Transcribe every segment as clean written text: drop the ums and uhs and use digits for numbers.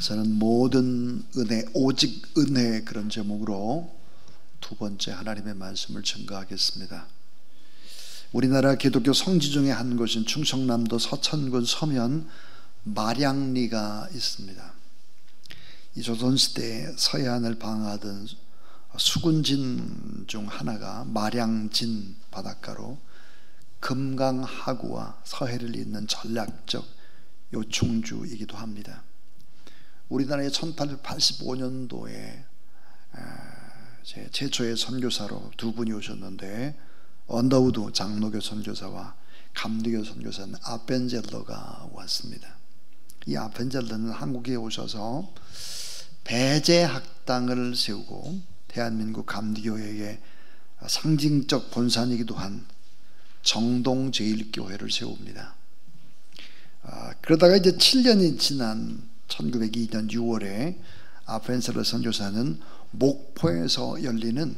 저는 모든 은혜, 오직 은혜, 그런 제목으로 두 번째 하나님의 말씀을 증거하겠습니다. 우리나라 기독교 성지 중에 한 곳인 충청남도 서천군 서면 마량리가 있습니다. 이 조선시대에 서해안을 방어하던 수군진 중 하나가 마량진 바닷가로 금강하구와 서해를 잇는 전략적 요충지이기도 합니다. 우리나라의 1885년도에 제 최초의 선교사로 두 분이 오셨는데, 언더우드 장로교 선교사와 감리교 선교사는 아펜젤러가 왔습니다. 이 아펜젤러는 한국에 오셔서 배제학당을 세우고 대한민국 감리교회의 상징적 본산이기도 한 정동제일교회를 세웁니다. 그러다가 이제 7년이 지난 1902년 6월에 아펜젤러 선교사는 목포에서 열리는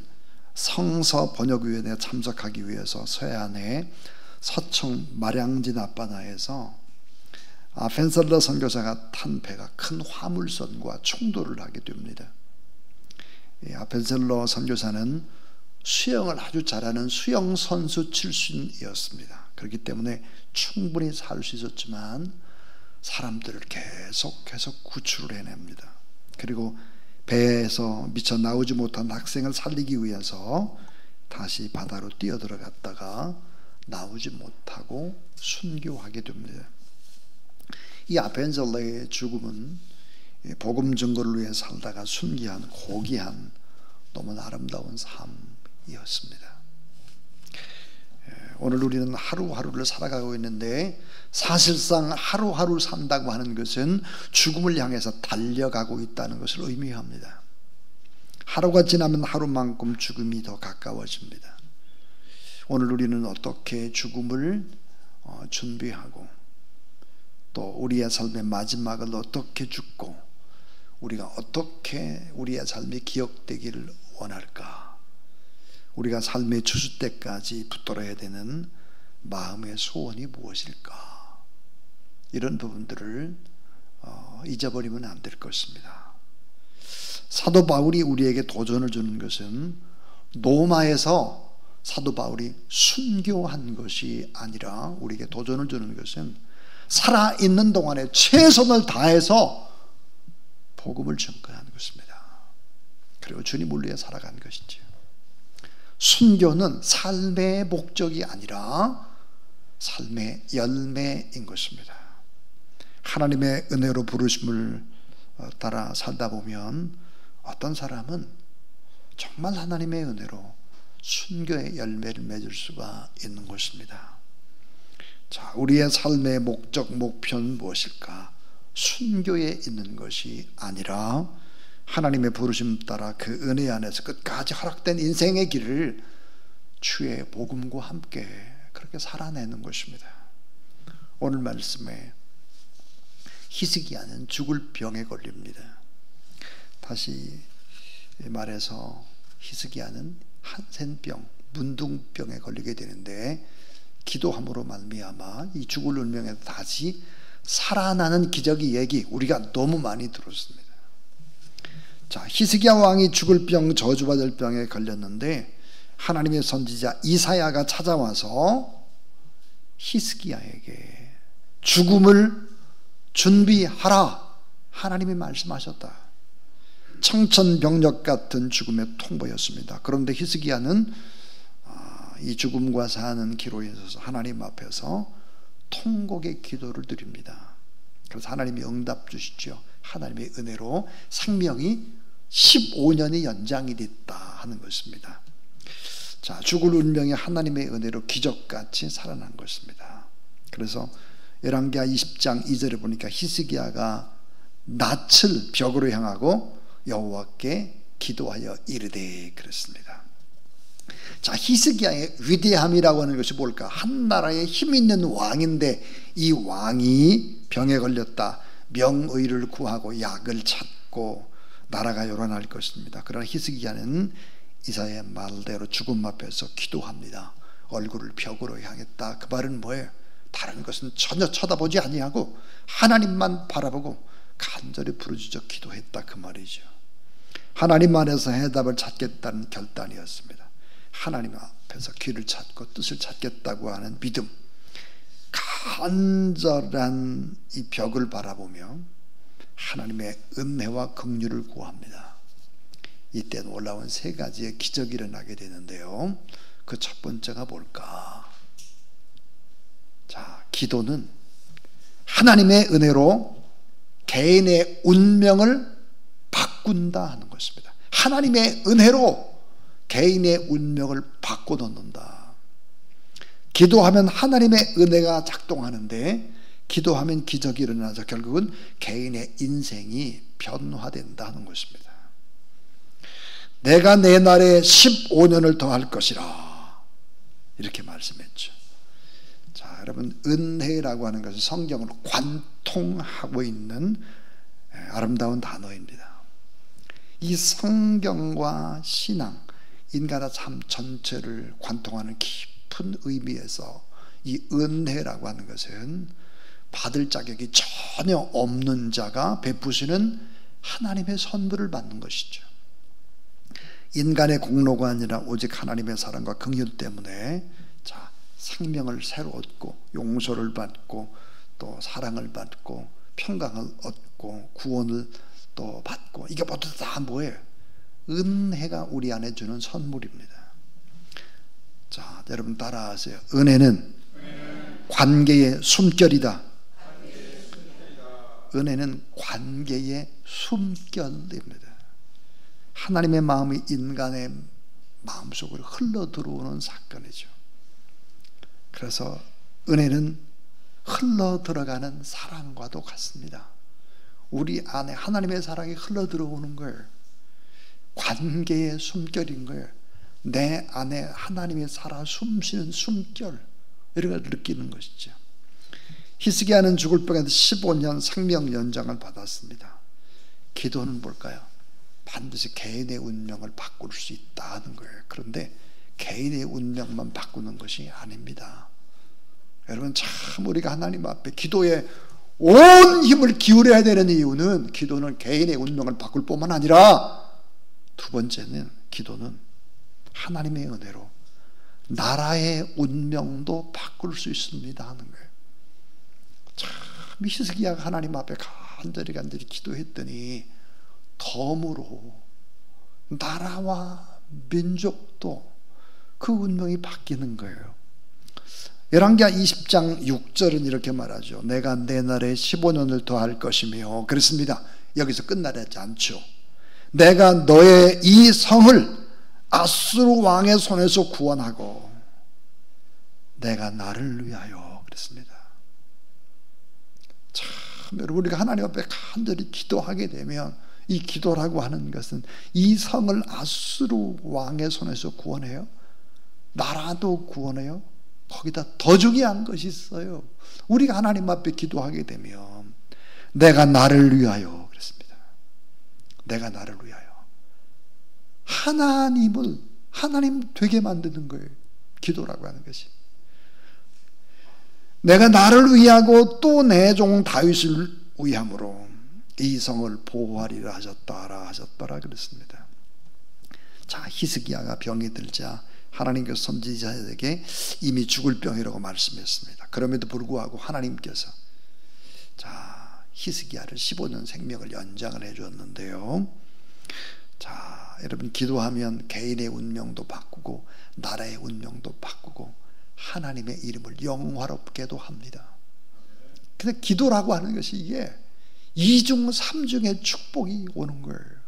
성서 번역위원회에 참석하기 위해서 서해안의 서청 마량진 앞바다에서 아펜젤러 선교사가 탄 배가 큰 화물선과 충돌을 하게 됩니다. 아펜젤러 선교사는 수영을 아주 잘하는 수영 선수 출신이었습니다. 그렇기 때문에 충분히 살 수 있었지만 사람들을 계속해서 구출을 해냅니다. 그리고 배에서 미처 나오지 못한 학생을 살리기 위해서 다시 바다로 뛰어들어갔다가 나오지 못하고 순교하게 됩니다. 이 아펜젤러의 죽음은 복음 증거를 위해 살다가 순기한 고귀한 너무 아름다운 삶이었습니다. 오늘 우리는 하루하루를 살아가고 있는데, 사실상 하루하루 산다고 하는 것은 죽음을 향해서 달려가고 있다는 것을 의미합니다. 하루가 지나면 하루만큼 죽음이 더 가까워집니다. 오늘 우리는 어떻게 죽음을 준비하고, 또 우리의 삶의 마지막을 어떻게 죽고 우리가 어떻게 우리의 삶이 기억되기를 원할까? 우리가 삶의 추수 때까지 붙들어야 되는 마음의 소원이 무엇일까? 이런 부분들을 잊어버리면 안 될 것입니다. 사도 바울이 우리에게 도전을 주는 것은 로마에서 사도 바울이 순교한 것이 아니라, 우리에게 도전을 주는 것은 살아있는 동안에 최선을 다해서 복음을 증거하는 것입니다. 그리고 주님을 위해 살아간 것이죠. 순교는 삶의 목적이 아니라 삶의 열매인 것입니다. 하나님의 은혜로 부르심을 따라 살다 보면 어떤 사람은 정말 하나님의 은혜로 순교의 열매를 맺을 수가 있는 것입니다. 자, 우리의 삶의 목적, 목표는 무엇일까? 순교에 있는 것이 아니라 하나님의 부르심 따라 그 은혜 안에서 끝까지 허락된 인생의 길을 주의 복음과 함께 그렇게 살아내는 것입니다. 오늘 말씀에 히스기야는 죽을 병에 걸립니다. 다시 말해서 히스기야는 한센병, 문둥병에 걸리게 되는데, 기도함으로 말미암아 이 죽을 운명에서 다시 살아나는 기적의 얘기 우리가 너무 많이 들었습니다. 자, 히스기야 왕이 죽을 병, 저주받을 병에 걸렸는데, 하나님의 선지자 이사야가 찾아와서 히스기야에게 죽음을 준비하라, 하나님이 말씀하셨다. 청천벽력 같은 죽음의 통보였습니다. 그런데 히스기야는 이 죽음과 사는 기로에 있어서 하나님 앞에서 통곡의 기도를 드립니다. 그래서 하나님이 응답 주시죠. 하나님의 은혜로 생명이 15년이 연장이 됐다 하는 것입니다. 자, 죽을 운명이 하나님의 은혜로 기적같이 살아난 것입니다. 그래서 열왕기하 20장 2절에 보니까 히스기야가 낯을 벽으로 향하고 여호와께 기도하여 이르되 그랬습니다. 자, 히스기야의 위대함이라고 하는 것이 뭘까? 한 나라에 힘 있는 왕인데 이 왕이 병에 걸렸다. 명의를 구하고 약을 찾고 나라가 요란할 것입니다. 그러나 히스기야는 이사야의 말대로 죽음 앞에서 기도합니다. 얼굴을 벽으로 향했다. 그 말은 뭐예요? 다른 것은 전혀 쳐다보지 아니하고 하나님만 바라보고 간절히 부르짖어 기도했다 그 말이죠. 하나님 안에서 해답을 찾겠다는 결단이었습니다. 하나님 앞에서 길을 찾고 뜻을 찾겠다고 하는 믿음, 간절한 이 벽을 바라보며 하나님의 은혜와 긍휼을 구합니다. 이때 놀라운 세 가지의 기적이 일어나게 되는데요. 그 첫 번째가 뭘까? 자, 기도는 하나님의 은혜로 개인의 운명을 바꾼다 하는 것입니다. 하나님의 은혜로 개인의 운명을 바꿔놓는다. 기도하면 하나님의 은혜가 작동하는데, 기도하면 기적이 일어나서 결국은 개인의 인생이 변화된다는 것입니다. 내가 내 날에 15년을 더할 것이라, 이렇게 말씀했죠. 자, 여러분, 은혜라고 하는 것은 성경으로 관통하고 있는 아름다운 단어입니다. 이 성경과 신앙, 인간의 삶 전체를 관통하는 깊은 의미에서 이 은혜라고 하는 것은 받을 자격이 전혀 없는 자가 베푸시는 하나님의 선물을 받는 것이죠. 인간의 공로가 아니라 오직 하나님의 사랑과 긍휼 때문에 자, 생명을 새로 얻고 용서를 받고 또 사랑을 받고 평강을 얻고 구원을 또 받고, 이게 모두 다 뭐예요? 은혜가 우리 안에 주는 선물입니다. 자, 여러분 따라하세요. 은혜는 관계의 숨결이다. 은혜는 관계의 숨결입니다. 하나님의 마음이 인간의 마음속으로 흘러 들어오는 사건이죠. 그래서 은혜는 흘러 들어가는 사랑과도 같습니다. 우리 안에 하나님의 사랑이 흘러 들어오는 거예요. 관계의 숨결인 거예요. 내 안에 하나님이 살아 숨쉬는 숨결, 이런 걸 느끼는 것이죠. 히스기야는 죽을 뻔해도 15년 생명 연장을 받았습니다. 기도는 뭘까요? 반드시 개인의 운명을 바꿀 수 있다는 거예요. 그런데 개인의 운명만 바꾸는 것이 아닙니다. 여러분, 참 우리가 하나님 앞에 기도에 온 힘을 기울여야 되는 이유는, 기도는 개인의 운명을 바꿀 뿐만 아니라 두 번째는, 기도는 하나님의 은혜로 나라의 운명도 바꿀 수 있습니다 하는 거예요. 참 히스기야가 하나님 앞에 간절히 기도했더니 덤으로 나라와 민족도 그 운명이 바뀌는 거예요. 열왕기하 20장 6절은 이렇게 말하죠. 내가 내 날에 15년을 더할 것이며, 그렇습니다. 여기서 끝나지 않죠. 내가 너의 이 성을 아수르 왕의 손에서 구원하고 내가 나를 위하여, 그랬습니다. 참 여러분, 우리가 하나님 앞에 간절히 기도하게 되면 이 기도라고 하는 것은 이 성을 아수르 왕의 손에서 구원해요. 나라도 구원해요. 거기다 더 중요한 것이 있어요. 우리가 하나님 앞에 기도하게 되면 내가 나를 위하여, 그랬습니다. 내가 나를 위하여 하나님 되게 만드는 거예요. 기도라고 하는 것이. 내가 나를 위하고 또 내 종 다윗을 위함으로 이 성을 보호하리라 하셨더라 그랬습니다. 자, 히스기야가 병이 들자 하나님께서 선지자에게 이미 죽을 병이라고 말씀했습니다. 그럼에도 불구하고 하나님께서 자, 히스기야를 15년 생명을 연장을 해주었는데요. 자, 여러분, 기도하면 개인의 운명도 바꾸고 나라의 운명도 바꾸고 하나님의 이름을 영화롭게도 합니다. 근데 기도라고 하는 것이 이게 2중 3중의 축복이 오는 거예요.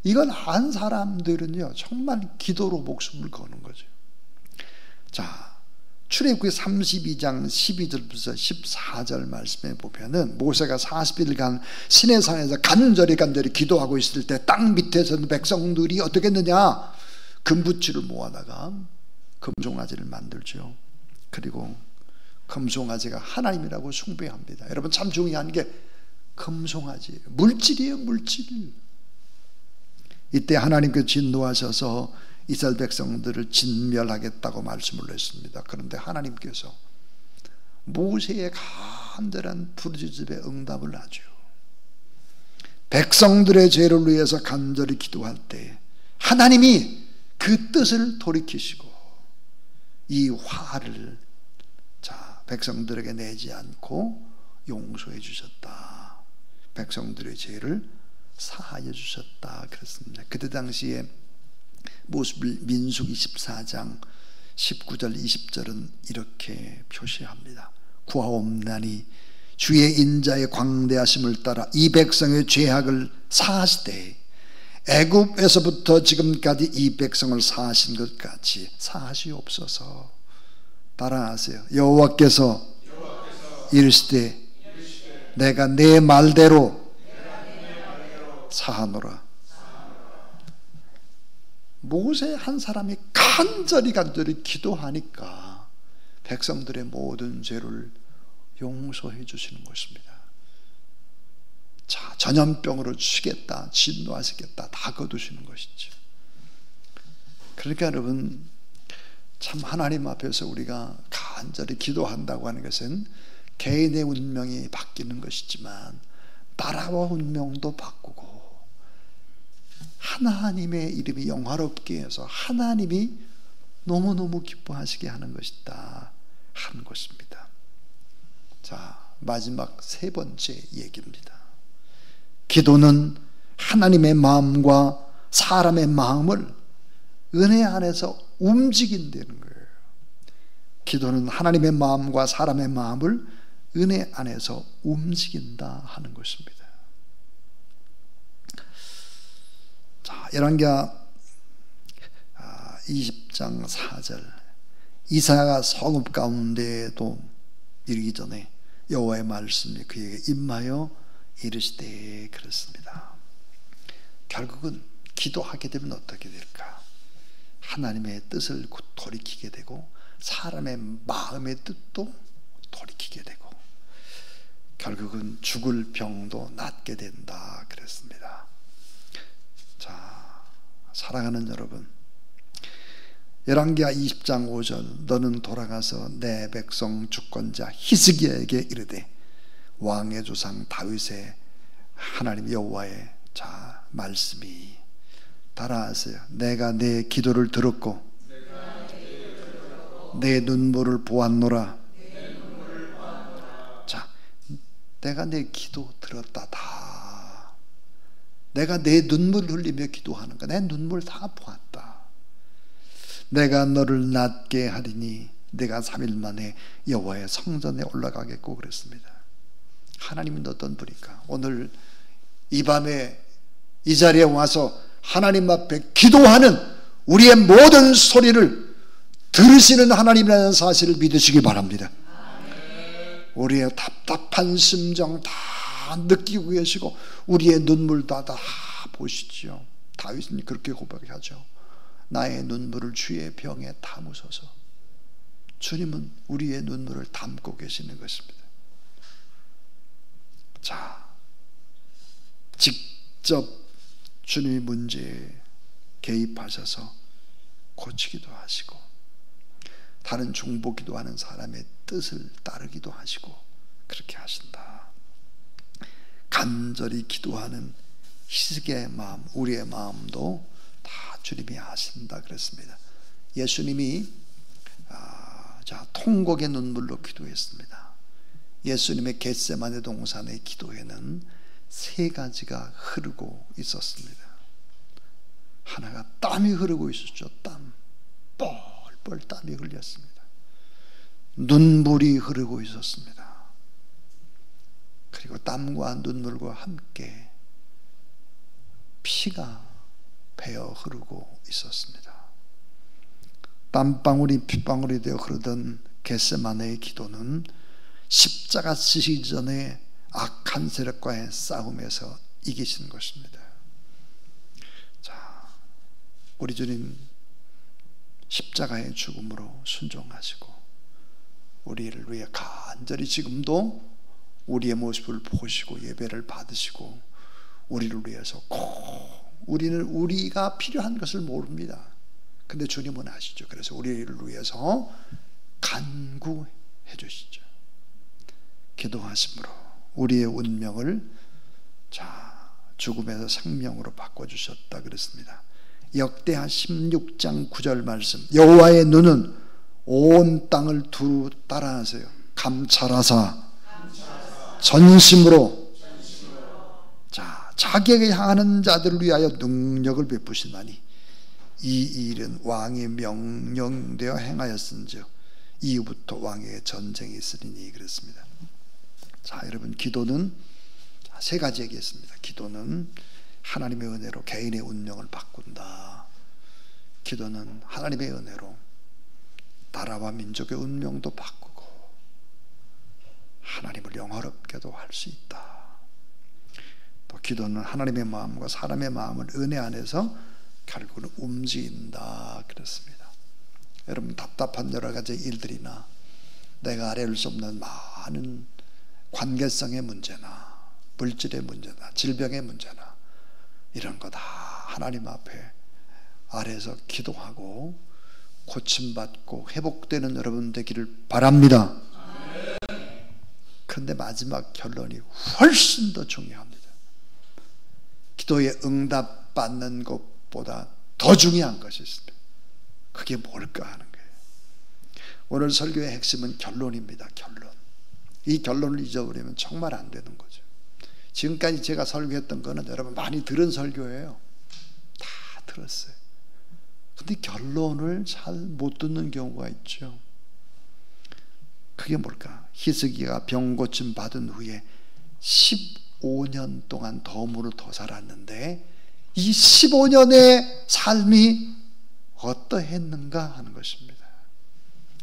이건 한 사람들은요 정말 기도로 목숨을 거는 거죠. 자, 출애굽기 32장 12절부터 14절 말씀에 보면은 모세가 40일간 시내산에서 간절히 기도하고 있을 때 땅 밑에서는 백성들이 어떻게 했느냐, 금부치를 모아다가 금송아지를 만들죠. 그리고 금송아지가 하나님이라고 숭배합니다. 여러분, 참 중요한 게 금송아지, 물질이에요, 물질. 이때 하나님께서 진노하셔서 이스라엘 백성들을 진멸하겠다고 말씀을 했습니다. 그런데 하나님께서 모세의 간절한 부르짖음에 응답을 하죠. 백성들의 죄를 위해서 간절히 기도할 때 하나님이 그 뜻을 돌이키시고 이 화를 백성들에게 내지 않고 용서해 주셨다. 백성들의 죄를 사하여 주셨다 그랬습니다. 그때 당시에 민수기 14장 19절 20절은 이렇게 표시합니다. 구하옵나니 주의 인자의 광대하심을 따라 이 백성의 죄악을 사하시되 애굽에서부터 지금까지 이 백성을 사하신 것 같이 사하시옵소서. 따라하세요. 여호와께서 이르시되 내가 내 말대로 사하노라. 모세 한 사람이 간절히 기도하니까 백성들의 모든 죄를 용서해 주시는 것입니다. 자, 전염병으로 죽겠다, 진노하시겠다 다 거두시는 것이죠. 그러니까 여러분, 참 하나님 앞에서 우리가 간절히 기도한다고 하는 것은 개인의 운명이 바뀌는 것이지만 나라와 운명도 바꾸고 하나님의 이름이 영화롭게 해서 하나님이 너무너무 기뻐하시게 하는 것이다 하는 것입니다. 자, 마지막 세 번째 얘기입니다. 기도는 하나님의 마음과 사람의 마음을 은혜 안에서 움직인다는 거예요. 기도는 하나님의 마음과 사람의 마음을 은혜 안에서 움직인다 하는 것입니다. 자, 열왕기하 20장 4절 이사야가 성읍 가운데에도 이르기 전에 여호와의 말씀이 그에게 임하여 이르시되 그랬습니다. 결국은 기도하게 되면 어떻게 될까? 하나님의 뜻을 돌이키게 되고 사람의 마음의 뜻도 돌이키게 되고 결국은 죽을 병도 낫게 된다 그랬습니다. 자, 사랑하는 여러분, 열왕기하 20장 5절 너는 돌아가서 내 백성 주권자 히스기야에게 이르되 왕의 조상 다윗의 하나님 여호와의 말씀이 따라하세요. 내가 내 기도를 들었고 내 눈물을 보았노라. 자, 내가 내 기도 들었다. 다 내가 내 눈물을 흘리며 기도하는 거, 내 눈물 다 보았다. 내가 너를 낫게 하리니 내가 3일 만에 여호와의 성전에 올라가겠고 그랬습니다. 하나님은 어떤 분일까? 오늘 이 밤에 이 자리에 와서 하나님 앞에 기도하는 우리의 모든 소리를 들으시는 하나님이라는 사실을 믿으시기 바랍니다. 우리의 답답한 심정 다 느끼고 계시고 우리의 눈물 다 보시죠. 다윗은 그렇게 고백하죠. 나의 눈물을 주의 병에 담으소서. 주님은 우리의 눈물을 담고 계시는 것입니다. 자, 직접 주님이 문제에 개입하셔서 고치기도 하시고 다른 중보기도 하는 사람의 뜻을 따르기도 하시고 그렇게 하신다. 간절히 기도하는 히스기야의 마음, 우리의 마음도 다 주님이 아신다 그랬습니다. 예수님이 통곡의 눈물로 기도했습니다. 예수님의 겟세마네 동산의 기도에는 세 가지가 흐르고 있었습니다. 하나가 땀이 흐르고 있었죠. 땀, 뻘뻘 땀이 흘렸습니다. 눈물이 흐르고 있었습니다. 그리고 땀과 눈물과 함께 피가 배어 흐르고 있었습니다. 땀방울이 핏방울이 되어 흐르던 겟세마네의 기도는 십자가 지시기 전에 악한 세력과의 싸움에서 이기신 것입니다. 자, 우리 주님 십자가의 죽음으로 순종하시고 우리를 위해 간절히 지금도 우리의 모습을 보시고 예배를 받으시고 우리를 위해서 꼭 우리는 우리가 필요한 것을 모릅니다. 근데 주님은 아시죠. 그래서 우리를 위해서 간구해 주시죠. 기도하심으로 우리의 운명을 죽음에서 생명으로 바꿔주셨다 그랬습니다. 역대하 16장 9절 말씀, 여호와의 눈은 온 땅을 두루 따라하세요. 감찰하사 전심으로 자, 자기에게 향하는 자들을 위하여 능력을 베푸시나니 이 일은 왕의 명령되어 행하였은즉 이후부터 왕에게 전쟁이 있으리니 그랬습니다. 자, 여러분, 기도는 세 가지 얘기했습니다. 기도는 하나님의 은혜로 개인의 운명을 바꾼다. 기도는 하나님의 은혜로 나라와 민족의 운명도 바꾸고 하나님을 영화롭게도 할 수 있다. 또 기도는 하나님의 마음과 사람의 마음을 은혜 안에서 결국은 움직인다 그랬습니다. 여러분, 답답한 여러 가지 일들이나 내가 아뢰을 수 없는 많은 관계성의 문제나 물질의 문제나 질병의 문제나 이런 거 다 하나님 앞에 아래에서 기도하고 고침받고 회복되는 여러분 되기를 바랍니다. 그런데 마지막 결론이 훨씬 더 중요합니다. 기도에 응답받는 것보다 더 중요한 것이 있습니다. 그게 뭘까 하는 거예요. 오늘 설교의 핵심은 결론입니다. 결론. 이 결론을 잊어버리면 정말 안 되는 거죠. 지금까지 제가 설교했던 거는 여러분 많이 들은 설교예요. 다 들었어요. 근데 결론을 잘 못 듣는 경우가 있죠. 그게 뭘까? 히스기야가 병 고침 받은 후에 15년 동안 덤으로 더 살았는데 이 15년의 삶이 어떠했는가 하는 것입니다.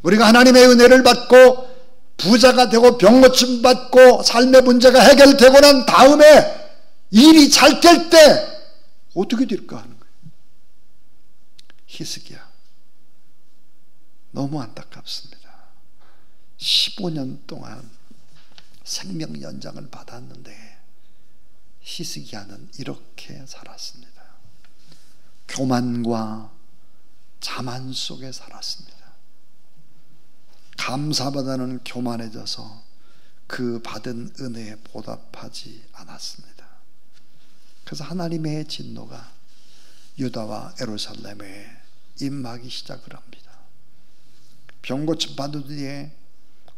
우리가 하나님의 은혜를 받고 부자가 되고 병 고침 받고 삶의 문제가 해결되고 난 다음에 일이 잘 될 때 어떻게 될까 하는 거예요. 히스기야, 너무 안타깝습니다. 15년 동안 생명 연장을 받았는데 히스기야는 이렇게 살았습니다. 교만과 자만 속에 살았습니다. 감사보다는 교만해져서 그 받은 은혜에 보답하지 않았습니다. 그래서 하나님의 진노가 유다와 예루살렘에 임하기 시작을 합니다. 병 고침 받은 뒤에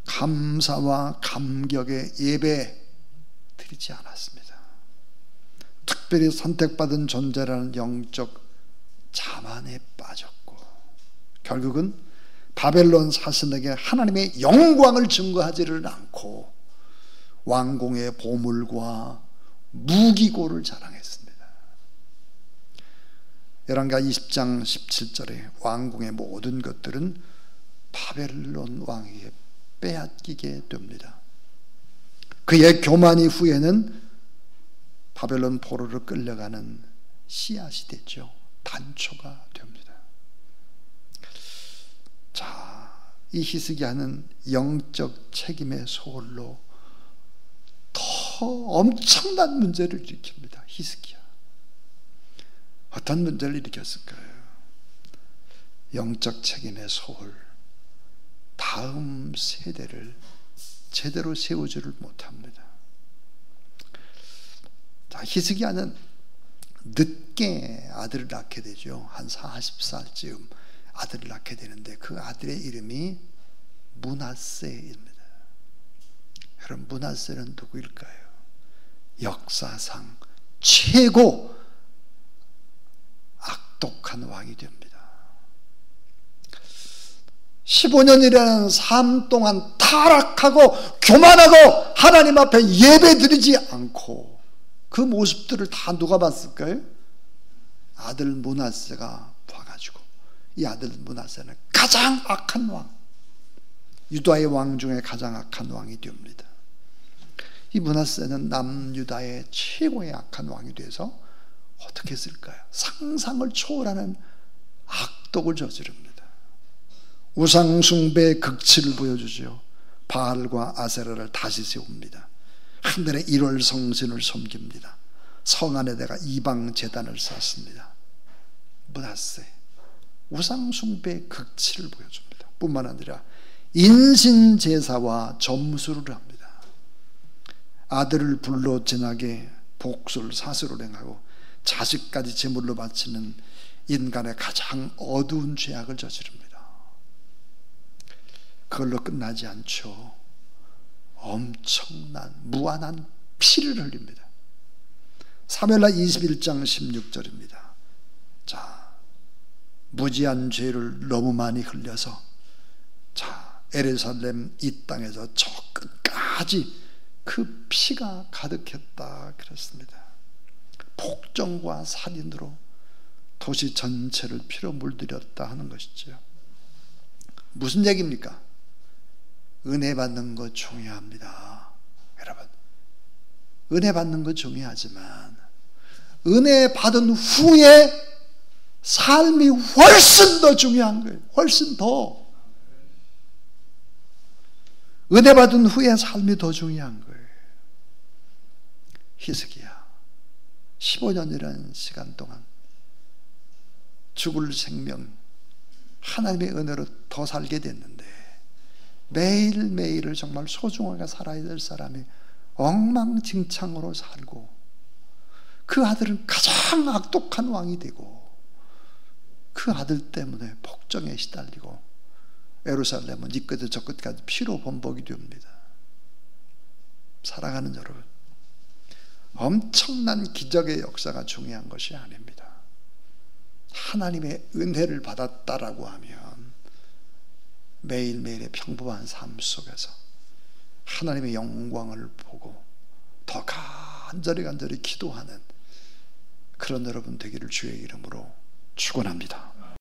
감사와 감격의 예배 드리지 않았습니다. 특별히 선택받은 존재라는 영적 자만에 빠졌고 결국은 바벨론 사신에게 하나님의 영광을 증거하지를 않고 왕궁의 보물과 무기고를 자랑했습니다. 열왕기하 20장 17절에 왕궁의 모든 것들은 바벨론 왕에게 빼앗기게 됩니다. 그의 교만 이후에는 바벨론 포로로 끌려가는 씨앗이 됐죠. 단초가 됩니다. 자, 이 히스기야는 영적 책임의 소홀로 더 엄청난 문제를 일으킵니다. 히스기야. 어떤 문제를 일으켰을까요? 영적 책임의 소홀. 다음 세대를 제대로 세우지를 못합니다. 자, 히스기야는 늦게 아들을 낳게 되죠. 한 40살쯤 아들을 낳게 되는데 그 아들의 이름이 므낫세입니다. 여러분, 므낫세는 누구일까요? 역사상 최고 악독한 왕이 됩니다. 15년이라는 삶 동안 타락하고 교만하고 하나님 앞에 예배드리지 않고 그 모습들을 다 누가 봤을까요? 아들 므낫세가 봐가지고 이 아들 므낫세는 가장 악한 왕, 유다의 왕 중에 가장 악한 왕이 됩니다. 이 므낫세는 남유다의 최고의 악한 왕이 돼서 어떻게 했을까요? 상상을 초월하는 악독을 저지릅니다. 우상숭배의 극치를 보여주죠. 바알과 아세라를 다시 세웁니다. 하늘의 일월 성신을 섬깁니다. 성 안에다가 이방 제단을 쌓습니다. 므낫세, 우상숭배의 극치를 보여줍니다. 뿐만 아니라 인신제사와 점수를 합니다. 아들을 불로 진하게 복수를 사슬로 행하고 자식까지 제물로 바치는 인간의 가장 어두운 죄악을 저지릅니다. 그걸로 끝나지 않죠. 엄청난 무한한 피를 흘립니다. 사무엘하 21장 16절입니다. 자, 무지한 죄를 너무 많이 흘려서 자, 예루살렘 이 땅에서 저 끝까지 그 피가 가득했다 그랬습니다. 폭정과 살인으로 도시 전체를 피로 물들였다 하는 것이죠. 무슨 얘기입니까? 은혜 받는 거 중요합니다. 여러분, 은혜 받는 거 중요하지만 은혜 받은 후에 삶이 훨씬 더 중요한 거예요. 훨씬 더. 은혜 받은 후에 삶이 더 중요한 거예요. 히스기야 15년이라는 시간 동안 죽을 생명 하나님의 은혜로 더 살게 됐는데 매일매일을 정말 소중하게 살아야 될 사람이 엉망진창으로 살고 그 아들은 가장 악독한 왕이 되고 그 아들 때문에 폭정에 시달리고 예루살렘은 이 끝에서 저 끝까지 피로 범벅이 됩니다. 사랑하는 여러분, 엄청난 기적의 역사가 중요한 것이 아닙니다. 하나님의 은혜를 받았다라고 하면 매일매일의 평범한 삶 속에서 하나님의 영광을 보고 더 간절히 기도하는 그런 여러분 되기를 주의 이름으로 축원합니다.